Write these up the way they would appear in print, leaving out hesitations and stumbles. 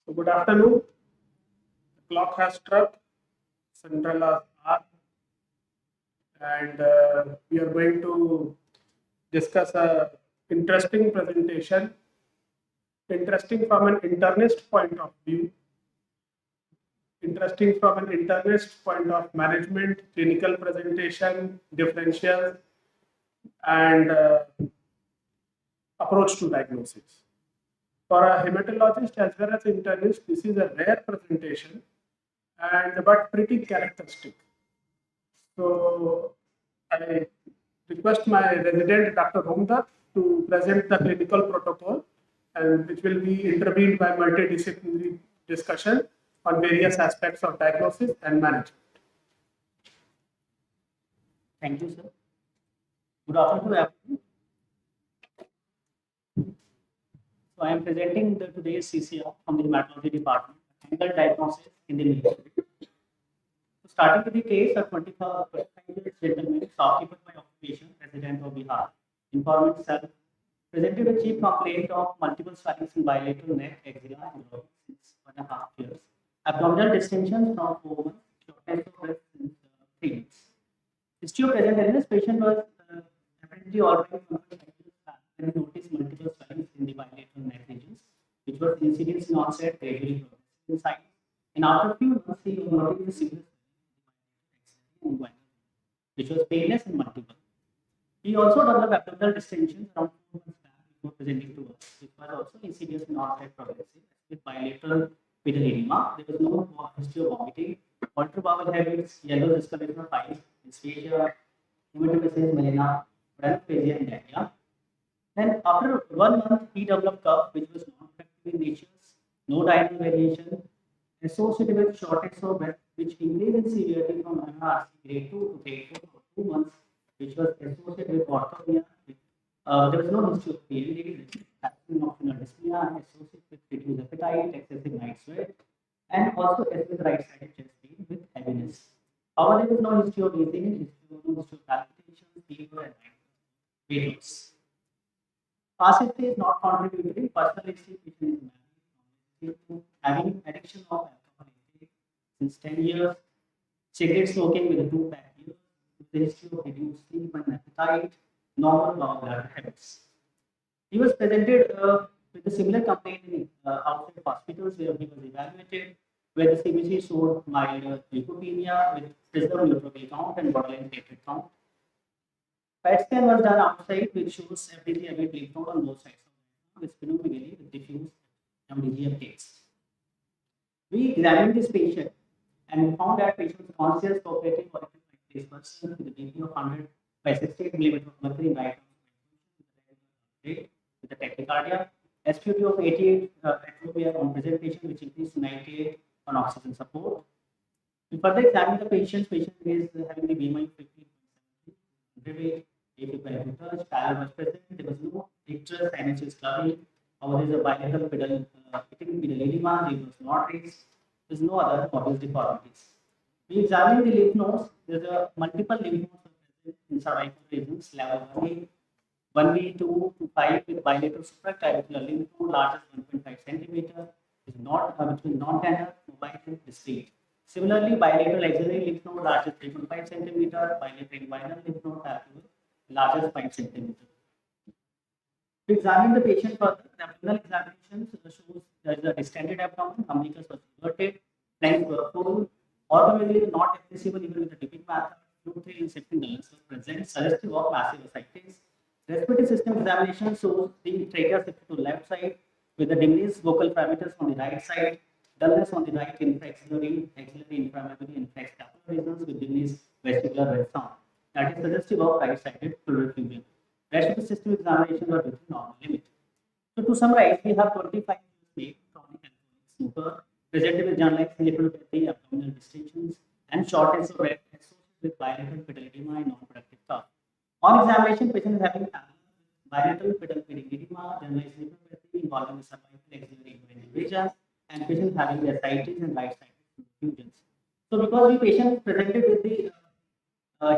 So good afternoon. The clock has struck central hour, and we are going to discuss a interesting presentation. Interesting from an internist point of view. Interesting from an internist point of management, clinical presentation, differential, and approach to diagnosis. For a hematologist as well as internist, this is a rare presentation, and but pretty characteristic. So I request my resident Dr. Romda to present the clinical protocol, and which will be intervened by multidisciplinary discussion on various aspects of diagnosis and management. Thank you, sir. Good afternoon, everyone. So I am presenting today's CCR from the Hematology Department, Tangled diagnosis in the Milky Way. So starting with the case, a 25-year gentleman, shopkeeper by occupation, resident of Bihar, informant self, presented a chief complaint of multiple swellings in bilateral neck, axilla, and lower since 1.5 years. Abdominal distensions from 4 months, shortness of breath since 3 months. History of present illness, patient was apparently already when we noticed multiple swellings in the bilateral neck regions, which was incidence in onset, gradually progressive in size. And after a few months, he noticed a single swelling, which was painless and multiple. He also developed abdominal distensions around 4 months back before presenting to us, which was also insidious in onset progressive with bilateral pedal edema. There was no history of vomiting, alter bowel habits, yellow discoloration of eyes, dysphagia, hematopoiesis, melena, brandyphasia, and diarrhea. Then after 1 month, he developed cough, which was non-infective in nature, no diurnal variation, associated with shortness of breath, which increased in severity from MRC grade 2 to grade 4 for 2 months, which was associated with orthopnea. There was no history of PLD, absence of dyspnea, associated with reduced appetite, excessive night sweat, and also with right-sided chest pain with heaviness. However, there was no history of wheezing, no history of palpitations, fever, and weight loss. Past history is not contributing. Personal history is having addiction of alcohol intake since 10 years, cigarette smoking with a 2-pack year, with the history of reduced sleep and appetite, normal bowel habits. He was presented with a similar complaint in outside hospitals where he was evaluated, where the CBC showed mild leukopenia with preserved neutrophil count and borderline platelet count. PET scan was done outside, which shows everything lymph node on both sides with splenomegaly with diffuse MDG updates. We examined this patient and we found that patient was conscious, cooperating, or this person with a BP of 100 by 68 mm of mercury in right rate with a tachycardia, SpO2 of 88 atropia on presentation, which increased to 98 on oxygen support. We further examined the patient. Patient is having the BMI 50.73, AFib touch, pallor was present. There was no icterus, sinuses, clubbing. However, there is a bilateral pedal edema. There was not raised. There is no other obvious deformities. We examined the lymph nodes. There are multiple lymph nodes present in cervical regions, level 1A, 1B, 2 to 5 with bilateral supraclavicular lymph node large as 1.5 centimeter, is not which is non-tender, mobile, and discrete. Similarly, bilateral axillary lymph node large as 3.5 centimeter, bilateral inguinal lymph node large as 5 centimeter. To examine the patient further, the abdominal examination shows there is a distended abdomen, umbilicus was inverted, flanks were full, orthomegaly not accessible even with the dipping method, fluid in septic dullness was present, suggestive of massive ascites. Respiratory system examination shows the trachea shifted to left side with the diminished vocal parameters on the right side, dullness on the right infraxillary, axillary, inframammary, and infrascapular regions with diminished vestibular red sound. That is suggestive of right-sided pleural effusion. Rest of the system examinations are within normal limit. So to summarize, we have 25 years chronic alcoholic smoker, presented with generalized nephropathy, abdominal distensions, and shortness of breath associated with bilateral pedal edema and non-productive cough. On examination, patient is having bilateral pedal edema, generalized nephropathy involving the cervical axillary regions, and patient is having the ascites and right-sided effusions. So because the patient is presented with the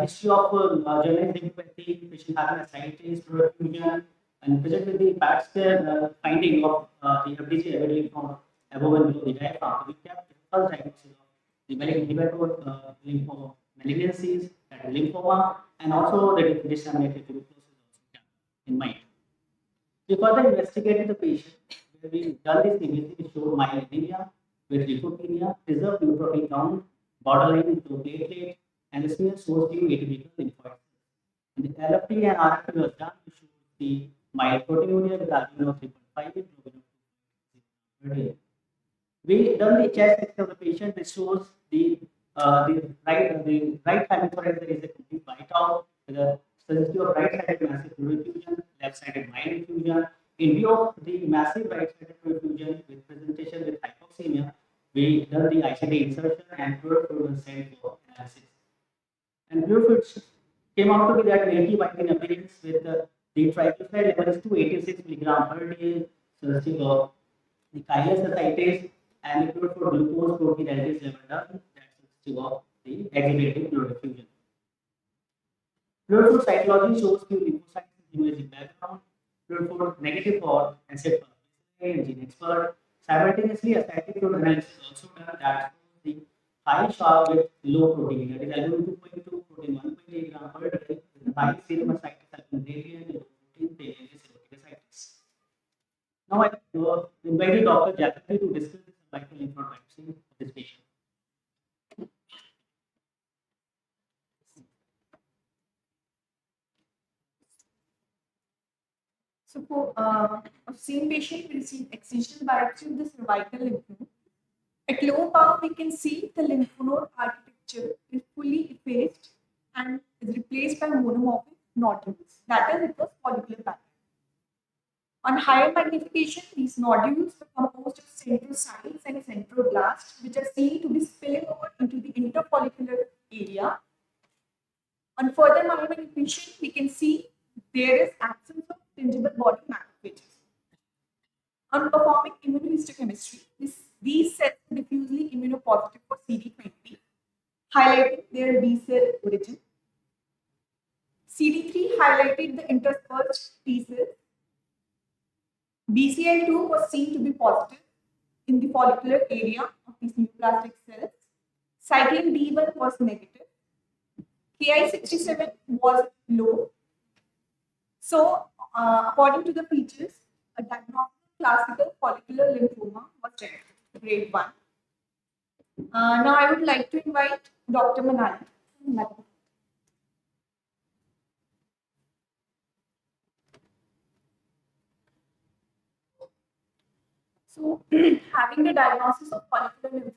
history of generalized nephropathy, patient having ascites, perfusion, and present with the PAT square finding of the FDG evidently from above and below the diaphragm. We kept the first diagnosis of the malignancies, that is lymphoma, and also the disseminated tuberculosis also kept in mind. We further investigated the patient, where we done this imaging, which showed mild anemia with leukopenia, reserved neutrophil count, borderline to platelet, and the smear shows few atypical lymphoid cells. And the LFT and RFT was done to show the mild proteinuria with albumin of 3.5 and globulin of 2.0. We done the chest X of the patient, which shows the right hemisphere there is a complete whiteout with a sensitivity of right-sided massive pleural effusion, left-sided mild effusion. In view of the massive right-sided pleural effusion with presentation with hypoxemia, we done the ICD insertion and fluid was sent for analysis. And fluid came out to be that milky white in appearance with the triglyceride level is 286 milligram per day, sensitive of the chylous ascites and the fluid for glucose protein LDH level done, that's sensitive of the exudative fluid effusion. Fluid for cytology shows few lymphocytes in imaging background. Fluid for negative for acid and gene expert. Simultaneously, ascitic fluid analysis also done that shows the high sharp with low protein, that is albumin 2.2, protein 1.8 gram per day, with high serum ascites, albumin gradient, low protein, pale ascites. Now I invited Dr. Jackie to discuss the cervical lymph node biopsy of this patient. So for a same patient, we received excisional biopsy of the cervical lymph node. At low power, we can see the lymph node architecture is fully effaced and is replaced by monomorphic nodules. That is, it was follicular pattern. On higher magnification, these nodules are composed of centrocytes and centroblasts, which are seen to be spilling over into the interfollicular area. On further magnification, we can see there is absence of tingible body macrophages. On performing immunohistochemistry, these cells are diffusely immunopositive for CD20, highlighting their B cell origin. CD3 highlighted the interspersed T cells. BCL2 was seen to be positive in the follicular area of these neoplastic cells. Cyclin D1 was negative. Ki67 was low. So, according to the features, a diagnostic classical follicular lymphoma was detected, grade 1. Now, I would like to invite Dr. Manali. So, having the diagnosis of follicular lymphoma,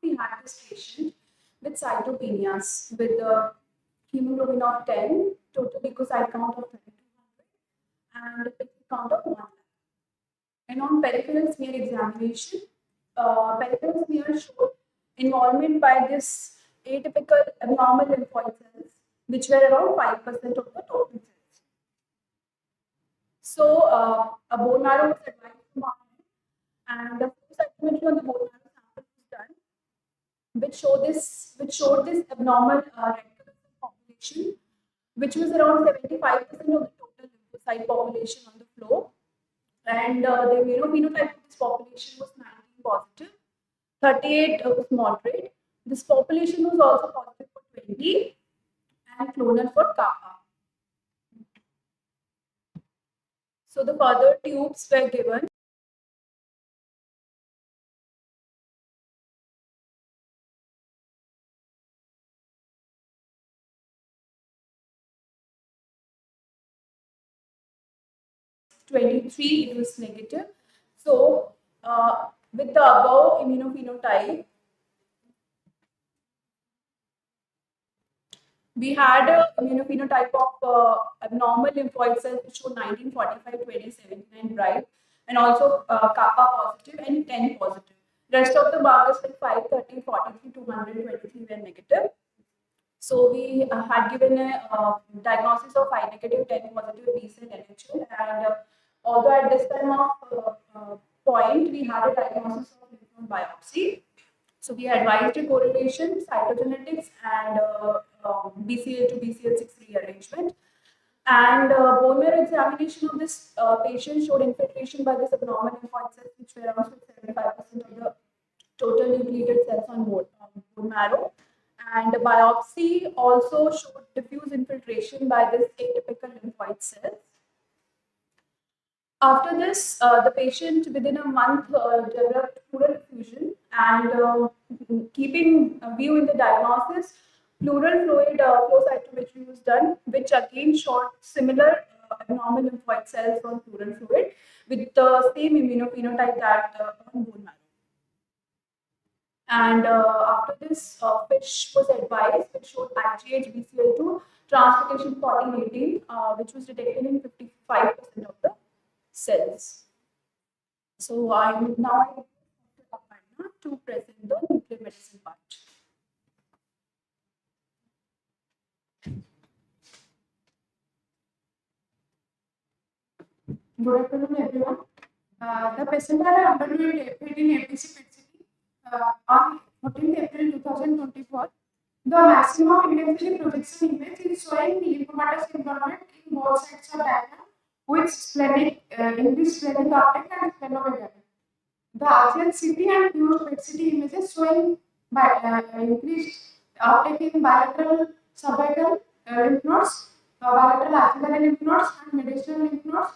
we had this patient with cytopenias with the hemoglobin of 10, total leukocyte count of 3200, and a count of 1 lakh. And on peripheral smear examination, peripheral smear showed involvement by this atypical abnormal lymphoid cells, which were around 5% of the total cells. So, a bone marrow was advised to mount, and the flow cytometry on the bone marrow sample was done, which showed this abnormal red population, which was around 75% of the total lymphocyte population on the flow. And the immunophenotype of this population was 19 positive, 38 was moderate. This population was also positive for 20 and clonal for kappa. So the further tubes were given. It was negative. So with the above immunophenotype, we had an immunophenotype of abnormal lymphoid cells which showed 19, 45, 20, 79 bright, and also kappa positive and 10 positive. Rest of the markers like 5, 30, 43, 223 were negative. So we had given a diagnosis of 5 negative, 10 positive B cell NHL, and although at this time of point we had a diagnosis of lymph node biopsy. So we advised a correlation, cytogenetics, and BCL to BCL6 rearrangement. And bone marrow examination of this patient showed infiltration by this abnormal lymphoid cells, which were around 75% of total nucleated cells on bone marrow. And biopsy also showed diffuse infiltration by this atypical lymphoid cells. After this, the patient within a month developed pleural effusion, and keeping view in the diagnosis, pleural fluid flow cytometry was done, which again showed similar abnormal lymphoid cells on pleural fluid with the same immunophenotype that on bone marrow. And after this, FISH was advised, which showed IgH BCL2 translocation 1418, which was detected in 55% of the cells. So I'm now to present the nuclear medicine part. Good afternoon, everyone. The patient had undergone APD in APC PET on 14th April 2024. The maximum intensity projection image is showing lymphomatous involvement in both sides of diagram with splenic, increased splenic uptake and splenomegaly. The axial CT and pure PET CT images showing increased uptake in bilateral cervical lymph nodes, bilateral axillary lymph nodes, and mediastinal lymph nodes.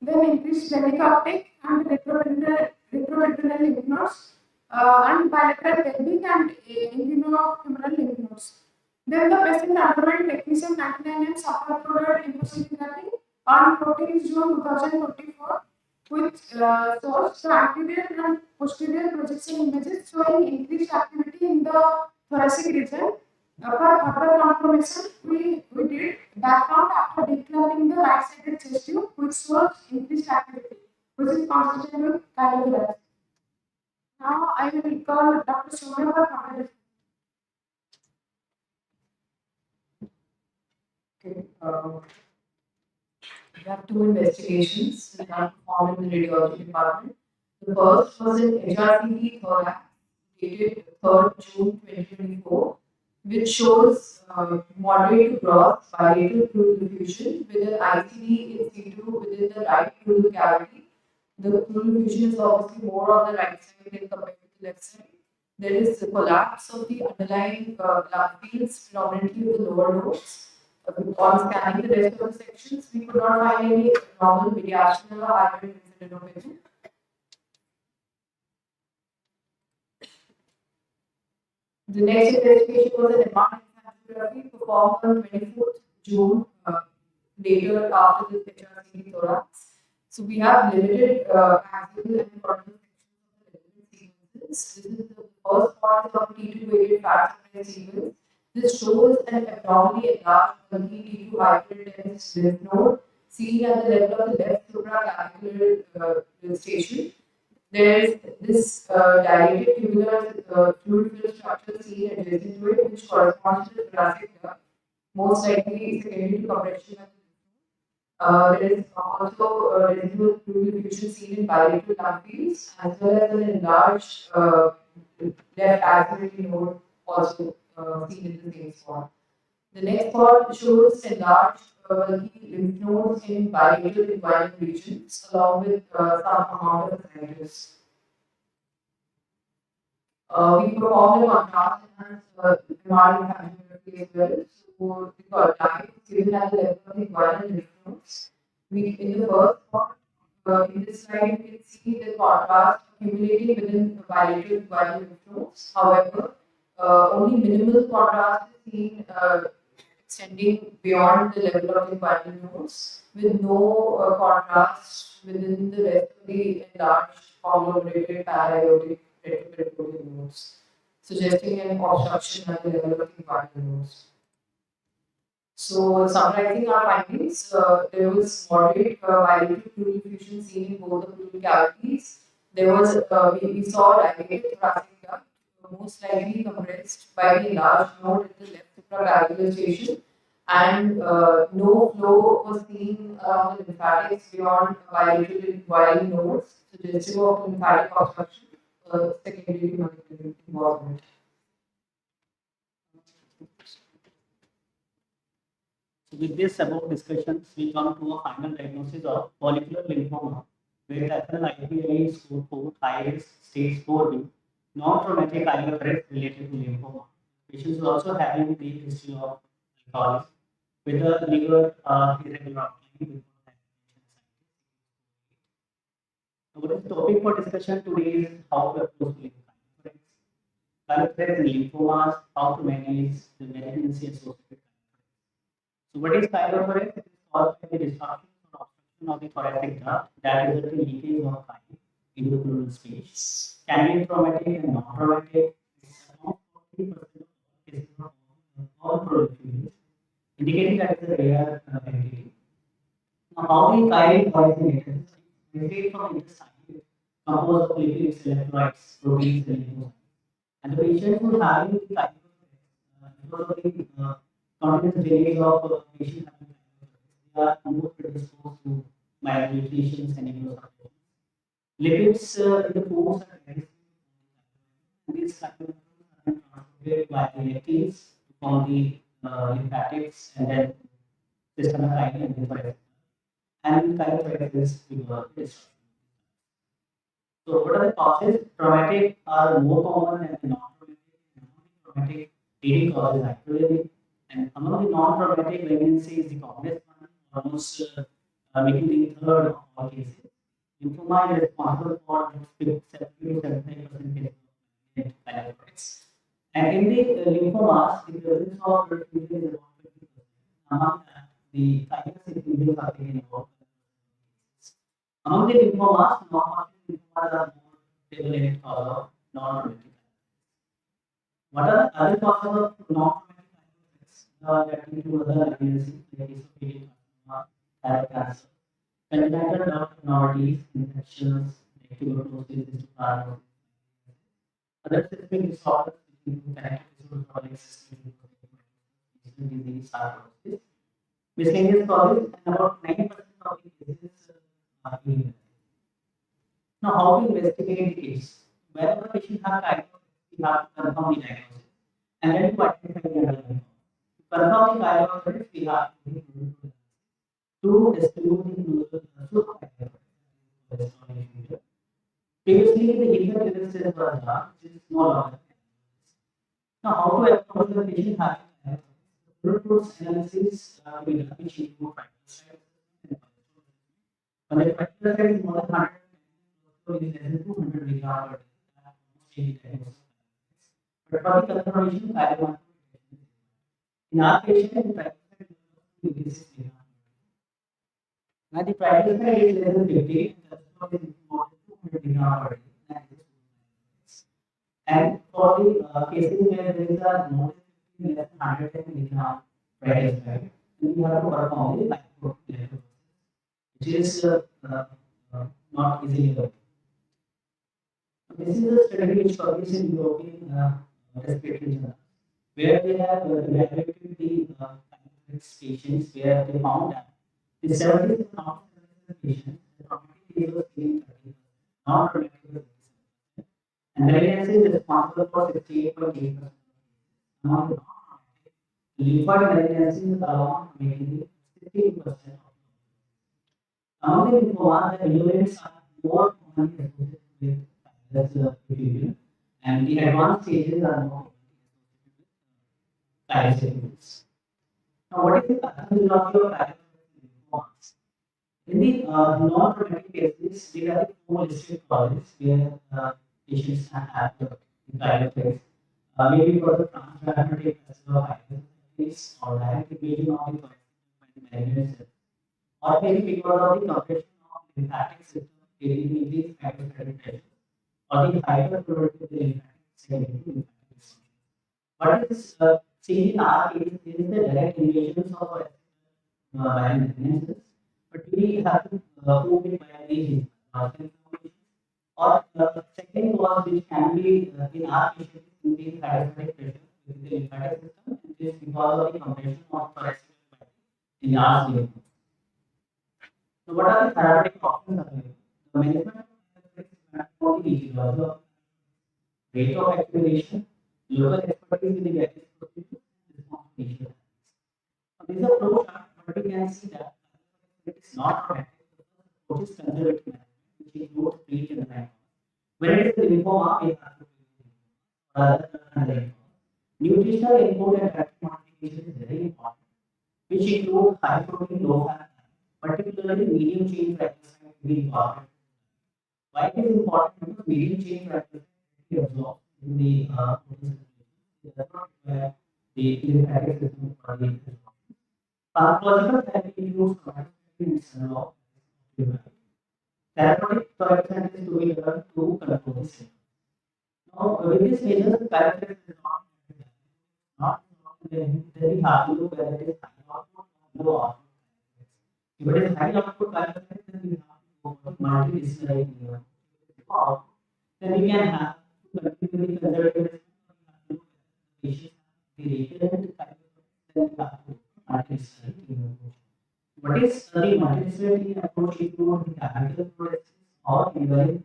Then increased splenic uptake and retroperitoneal lymph nodes, and bilateral pelvic and inguinofemoral lymph nodes. Then the patient underwent technetium 99M suprachoroidal lymphocytography on 14th June 2024 with source the anterior and posterior projection images showing increased activity in the thoracic region. For further confirmation, we did background after decluttering the right-sided chest tube, which shows increased activity, which is consistent with cardiovascular. Now I will call Dr. Soumya for further. Okay. We have two investigations that are performed in the radiology department. The first was an HRCT thorax dated 3rd June 2024, which shows moderate to gross bilateral pleural effusion with an ICD in situ within the right pleural cavity. The pleural effusion is obviously more on the right side than compared to the left side. There is a collapse of the underlying lung fields, predominantly of the lower lobes. On scanning the rest of the sections, we could not find any normal mediastinal or hyperinfiltration. The next investigation was an MR angiography performed on 24th June, later after the HRCT thorax. So we have limited axial and frontal sections of the relevant sequences. This is the first part of T2-weighted fat suppressed sequence. This shows an abnormally enlarged T2 hyperintense lymph node seen at the level of the left supraclavicular station. There is this dilated tubular fluid-filled structure seen adjacent to it, which corresponds to the thoracic duct, most likely secondary to compression. There is also residual fluid effusion seen in bilateral lung fields, as well as an enlarged left axillary node also seen in the same spot. The next spot shows enlarged bulky lymph nodes in bilateral inguinal regions, along with some amount of ascites. We performed a contrast enhanced MR angiography as well. So we got light given at the level of the inguinal lymph nodes. In the first spot, in this slide, you can see the contrast accumulating within the bilateral inguinal lymph nodes. However, only minimal contrast is seen extending beyond the level of the inguinal nodes, with no contrast within the rest of the enlarged conglomerated para-aortic retroperitoneal nodes, suggesting an obstruction at the level of the inguinal nodes. So, summarizing our findings, there was moderate bilateral pleural effusion seen in both the pleural cavities. There was we saw dilated thoracic duct, most likely compressed by the enlarged node at the left supraclavicular station, and no flow was seen along the lymphatics beyond bilateral inguinal nodes, suggestive of lymphatic obstruction, secondary to molecular involvement. So with this above discussions, we come to a final diagnosis of follicular lymphoma, where the IPI is score 4, high risk, stage 4B, non-traumatic IO related to lymphoma. Patients are also having the history of alcoholism with a liver irregular outline with what is the topic for discussion today is how to approach lymphomas. Kylothreats and lymphomas, how to manage the malignancy associated. So what is kylothreats? It is caused by the disruption or obstruction of the thoracic duct that results in leakage of chyle into the pleural space. Can be traumatic and non-traumatic. It's around 40% of cases of all proliferations, indicating that it's a rare entity. Now, how the chyle originated? Migrate from intestine, composed of lipids, electrolytes, proteins, and lymphocytes. And the patients who are having the chyle because of the continuous drainage of patient having they are more predisposed to malnutrition and immunosuppression. Lipids in the foods are very and these factors are transported by the lectins to form the lymphatics and then systemic and lymphatic. And kylothreats is because this. So what are the causes? Traumatic are more common than the non-traumatic. Non-traumatic leading causes actually, and among the non-traumatic malignancy is the commonest one, almost making the third of all cases. Lymphoma is responsible for 70-75% cases of kylothreats. And in the lymphomas, the presence of perfusion is about 50%. Among that, the thymus infusions are taken about. Among the lymphomas, non-Hodgkin lymphomas are more prevalent cause of non-traumatic. What are the other causes of non-traumatic kylothreats that lead to other malignancies like esophageal carcinoma, thyroid cancer, congenital duct abnormalities, infections, like tuberculosis, tuberculosis, other systemic disorders which include connective disorders like systemic disease, cirrhosis, miscellaneous causes, and about 9% of the cases are being. Now, how to investigate the case? Whenever a patient has kylothreats, we have to confirm the diagnosis and then to identify the underlying cause. To confirm the kylothreats, we have to exclude the cholesterol. Previously, the infant resistance was done, which is no longer. Now, how to approach the patient having kylothreats? Blood fruits analysis will be done, which include triglycerides and cholesterol. When the triglyceride is more than 100, it is less than 200 milligrams per day. But for the confirmation, kylothreats in our patient, the triglyceride is now the triglyceride is less than 50, and cholesterol is more than 200 milligrams per day. And for the cases where there is a more than 50 less than 110 milligrams triglyceride, we have to perform the lipoprotein, which is not easily available. This is a study which published in European respiratory journal, where they have evaluated the patients, where they found that the 70% of the patients, the traumatic was feeling 30%, not traumatic was 37%, and malignancy is responsible for 68.8%. Among the non-traumatic, lymphoid malignancy is around making 16%. Among the lymphomas, the indolents are more commonly associated with perfusion, and the advanced stages are more kylocytosis. Now, what is the pathophysiology of lymphomas? In the non-traumatic cases, there are four listed causes where patients have the kylocytosis. Maybe because of transdiaphragmatic kylocytosis or direct invasion of the malignant cells, or maybe because of the compression of lymphatic system leading to increased hydrostatic pressure, or the hypertrophy of the lymphatic segment. What is seen in our case is the direct invasions of malignant cells, but we have to prove it by the information. Or second cause which can be in our patient increased hydrostatic pressure within the lymphatic system, and this is because of the compression of thoracic in large lymph. So, what are the therapeutic options available? The management of the etiology of rate of accumulation, local expertise in the various procedures, response to initial therapies. Now, these are flow chart, but we can see that it is not protective. The first approach is conservative management, which includes treat and management. When it is lymphoma, we have to rather than the input. Nutritional input and dietary modification is very important, which include high protein, low fat, particularly medium chain triglyceride to be incorporated. Why it is important? Because medium chain triglyceride is absorbed in the protein circulation. It does not require the lymphatic system for the absorption. Pharmacological therapy includes chemotherapy and law. Therapeutic treatment is to be done to control the symptoms. Now, with this measures, the characteristic is not then we have to look whether it is high output or low output. If it is high output characteristic, then we have to go for multidisciplinary output. Then we can have to continue with the conservative patient the recurrent type of then we have to multidisciplinary approach. What is the multidisciplinary approach include the chemical processes or even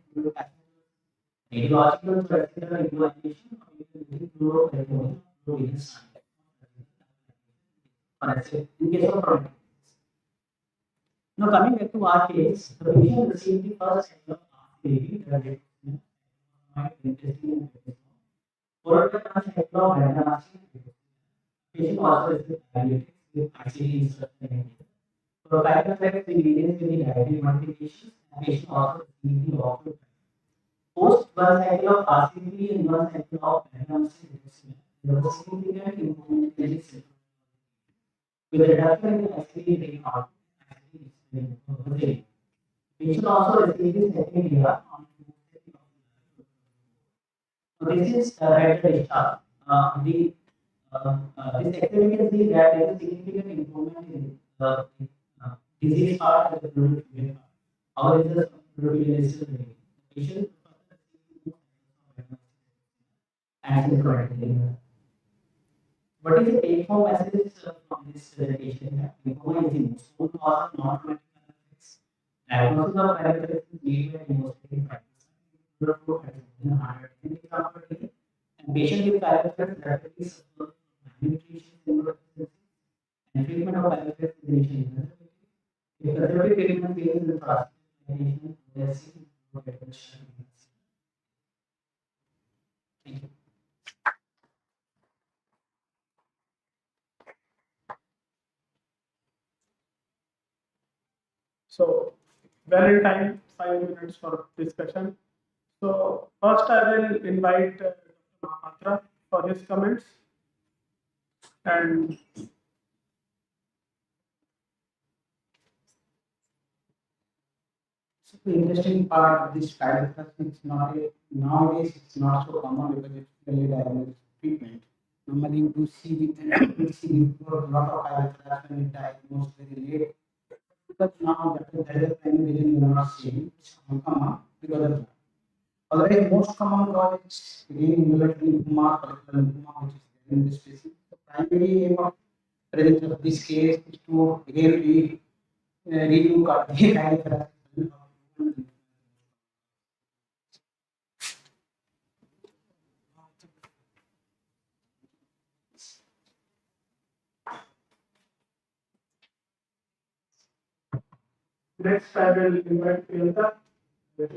radiological procedure implementation or even fluoroperitoneal fluorescence. In case of chronic. Now coming back to our case, the patient received the first cycle of RCAV, that is intestinal followed by one cycle of random patient also received dialysis with ICD insertion. Provided effects ingredients with the dietary modifications, and patient also received the optimal. Post one cycle of RCV and one cycle of random there was a significant improvement in the symptoms. With a reduction in the ICD rate out, patient also received the second year on so this is at the discharge. This actually can see that there is a significant improvement in the disease part of the fluid part. How is the fluid is the patient and what is the take home message from this presentation? Lymphoma is the most common cause of non-traumatic effects. Diagnosis of characteristics made by demonstrating practice. And patient with characteristics rapidly suffer malnutrition and treatment of characteristics initially. If conservative treatment fails in the transplantation, there is Thank you. So, well in time, 5 minutes for discussion. So, first I will invite Dr. Mahapatra for his comments. And so the interesting part of this pilot test is not a, nowadays it's not so common because it's early diagnostic treatment. Normally you do see with see before a lot of pilot tests when it diagnosed very late. But now that there is a primary reason you are not seeing it's common because of that. Otherwise, most common cause is again indolent lymphoma, follicular lymphoma, which is there in this species. The primary aim of presence of this case is to again redo cardiac. next I will invite Priyanka.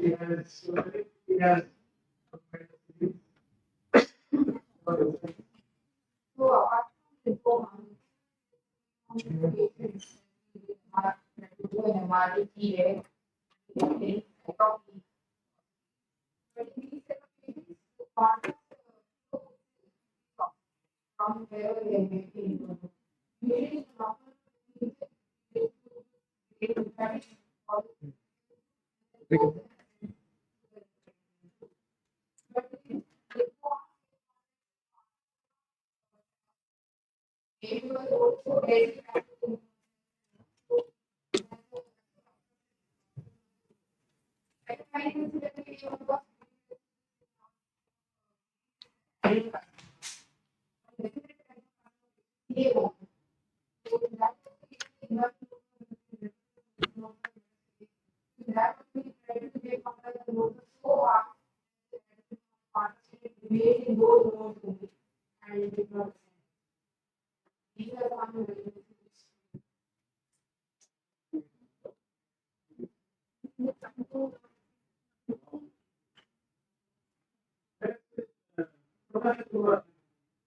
He has So apart from lymphoma, patients have an MRD rate, but in these set of patients, the contrast from wherever they may be, usually the normal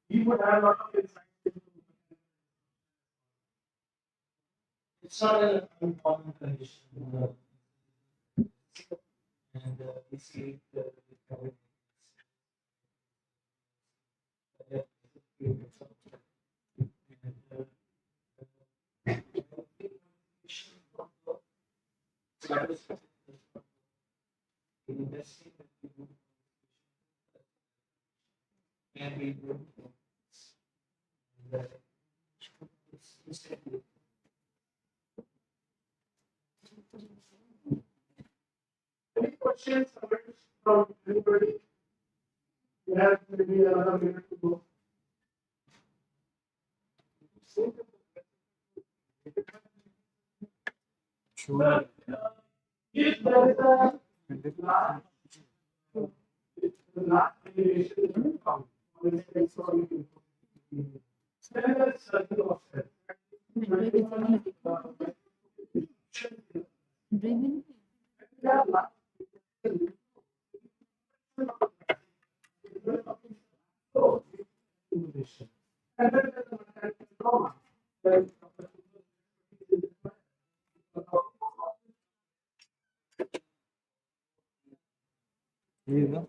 he would have a lot of insight into. It's not an uncommon condition. And we see the and we Any questions from anybody? We have maybe another minute to go. Sure. If there is a last variation count, then the circle of cells. And then there's a trauma. Here you go.